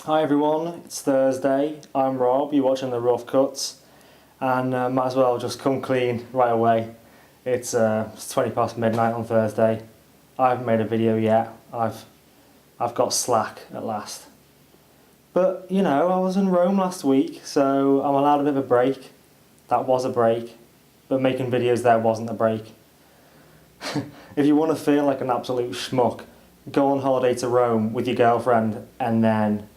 Hi everyone, it's Thursday, I'm Rob, you're watching the Rough Cuts, and might as well just come clean right away. It's 20 past midnight on Thursday. I haven't made a video yet. I've got slack at last. But, you know, I was in Rome last week, so I'm allowed a bit of a break. That was a break, but making videos there wasn't a break. If you want to feel like an absolute schmuck, go on holiday to Rome with your girlfriend and then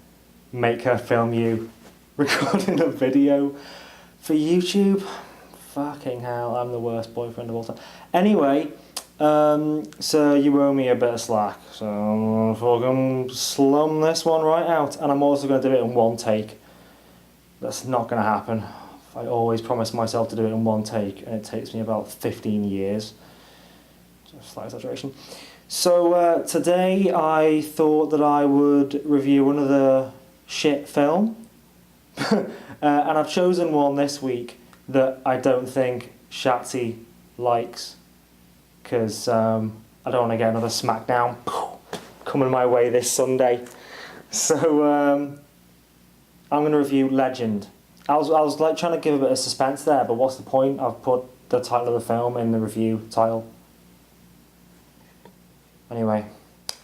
make her film you recording a video for YouTube. Fucking hell, I'm the worst boyfriend of all time. Anyway, so you owe me a bit of slack, so I'm gonna fucking slum this one right out, and I'm also going to do it in one take. That's not going to happen. I always promise myself to do it in one take, and it takes me about 15 years. Just a slight exaggeration. So today I thought that I would review another shit film, and I've chosen one this week that I don't think Shatsy likes, because I don't want to get another smackdown coming my way this Sunday. So I'm going to review Legend. I was like trying to give a bit of suspense there, but what's the point? I've put the title of the film in the review title. Anyway,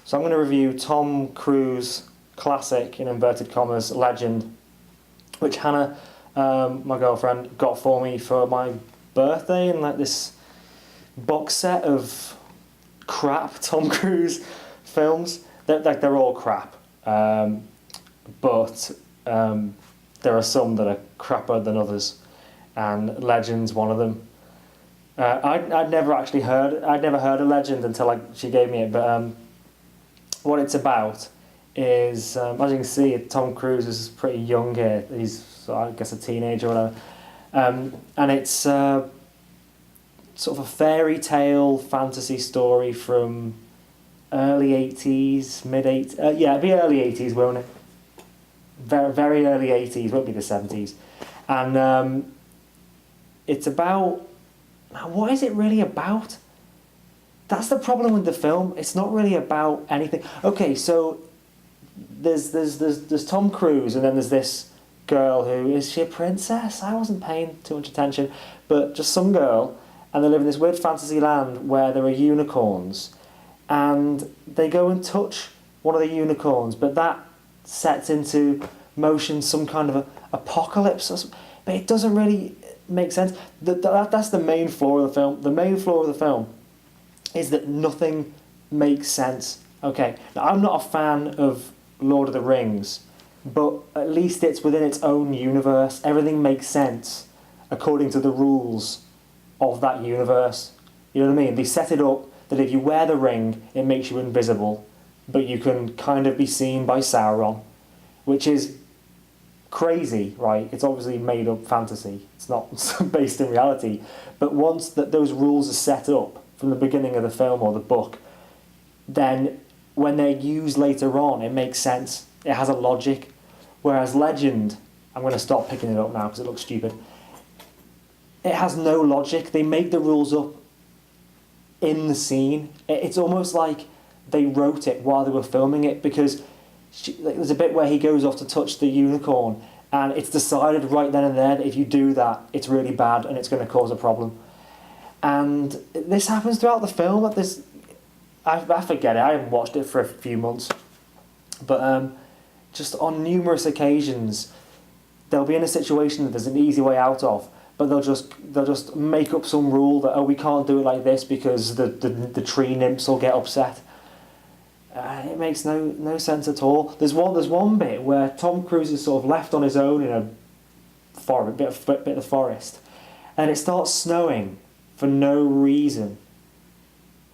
so I'm going to review Tom Cruise classic, in inverted commas, Legend, which Hannah, my girlfriend, got for me for my birthday, and like this box set of crap Tom Cruise films. They're all crap, but there are some that are crapper than others, and Legend's one of them. I'd never heard of Legend until like she gave me it, but what it's about is, as you can see, Tom Cruise is pretty young here. He's, I guess, a teenager or whatever, and it's sort of a fairy tale fantasy story from early 80s, mid 80s. Yeah, it'd be early 80s, won't it? Very, very early 80s, won't be the 70s, and it's about. Now, what is it really about? That's the problem with the film. It's not really about anything. Okay, so there's Tom Cruise, and then there's this girl who, is she a princess? I wasn't paying too much attention, but just some girl, and they live in this weird fantasy land where there are unicorns, and they go and touch one of the unicorns, but that sets into motion some kind of a apocalypse or something. But it doesn't really make sense. That's the main flaw of the film. The main flaw of the film is that nothing makes sense. Okay, now I'm not a fan of Lord of the Rings, but at least it's within its own universe. Everything makes sense according to the rules of that universe. You know what I mean? They set it up that if you wear the ring, it makes you invisible, but you can kind of be seen by Sauron, which is crazy, right? It's obviously made up fantasy. It's not based in reality. But once that those rules are set up from the beginning of the film or the book, then when they're used later on, it makes sense. It has a logic. Whereas Legend, I'm going to stop picking it up now because it looks stupid. It has no logic. They make the rules up in the scene. It's almost like they wrote it while they were filming it, because there's a bit where he goes off to touch the unicorn, and it's decided right then and there that if you do that, it's really bad and it's going to cause a problem. And this happens throughout the film. I forget it. I haven't watched it for a few months, but just on numerous occasions, they'll be in a situation that there's an easy way out of, but they'll just make up some rule that, oh, we can't do it like this because the tree nymphs will get upset. It makes no sense at all. There's one bit where Tom Cruise is sort of left on his own in a bit of the forest, and it starts snowing for no reason.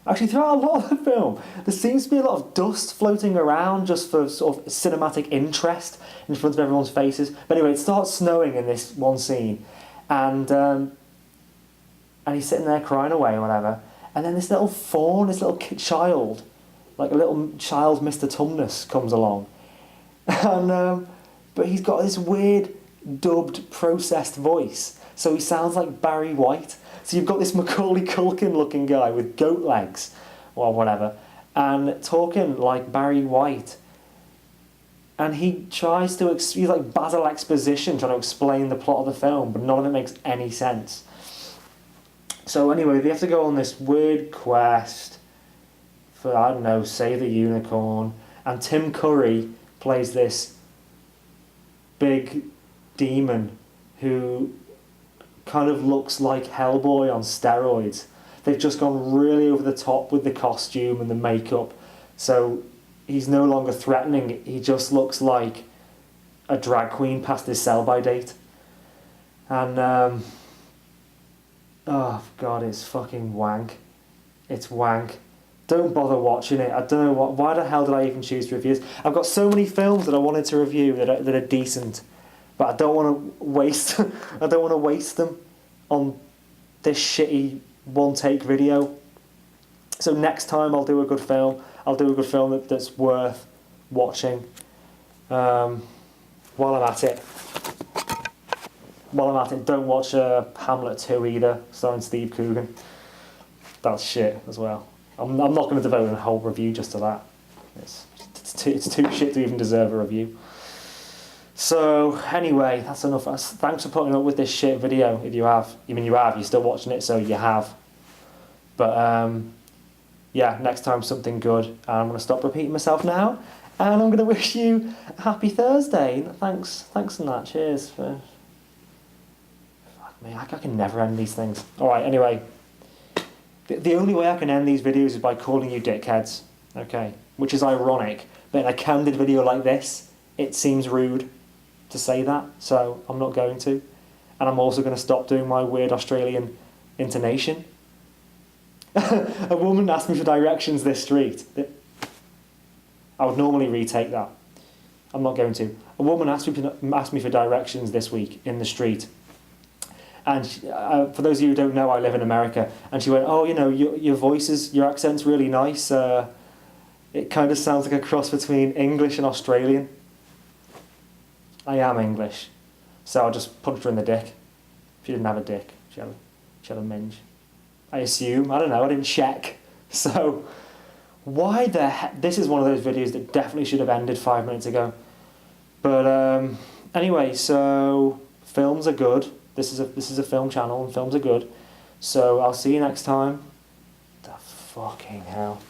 Actually, throughout a lot of the film, there seems to be a lot of dust floating around just for sort of cinematic interest in front of everyone's faces. But anyway, it starts snowing in this one scene, and he's sitting there crying away or whatever, and then this little fawn, this little child, like a little child Mr. Tumnus, comes along, and but he's got this weird dubbed processed voice, so he sounds like Barry White. So you've got this Macaulay Culkin looking guy with goat legs or whatever, and talking like Barry White, and he tries to he's like Basil exposition trying to explain the plot of the film, but none of it makes any sense. So anyway, they have to go on this weird quest for, I don't know, save the unicorn, and Tim Curry plays this big demon who kind of looks like Hellboy on steroids. They've just gone really over the top with the costume and the makeup, so he's no longer threatening. He just looks like a drag queen past his sell-by date. And oh god, it's fucking wank. It's wank. Don't bother watching it. I don't know why the hell did I even choose to review this? I've got so many films that I wanted to review that are decent, but I don't want to waste. I don't want to waste them on this shitty one-take video. So next time I'll do a good film. I'll do a good film that's worth watching. While I'm at it. Don't watch Hamlet 2 either, starring Steve Coogan. That's shit as well. I'm not going to devote a whole review just to that. It's too shit to even deserve a review. So anyway, that's enough. Thanks for putting up with this shit video. If you have, you're still watching it, so you have. But yeah, next time something good. And I'm going to stop repeating myself now, and I'm going to wish you a happy Thursday. Thanks and that. Cheers. Fuck me, I can never end these things. All right. Anyway. The only way I can end these videos is by calling you dickheads, okay? Which is ironic, but in a candid video like this, it seems rude to say that, so I'm not going to. And I'm also going to stop doing my weird Australian intonation. A woman asked me for directions this street. I would normally retake that. I'm not going to. A woman asked me for directions this week in the street. And for those of you who don't know, I live in America. And she went, oh, you know, your accent's really nice. It kind of sounds like a cross between English and Australian. I am English. So I just punched her in the dick. She didn't have a dick. She had a minge. I assume. I don't know. I didn't check. So why the heck? This is one of those videos that definitely should have ended 5 minutes ago. But anyway, so films are good. This is a film channel and films are good. So I'll see you next time. The fucking hell.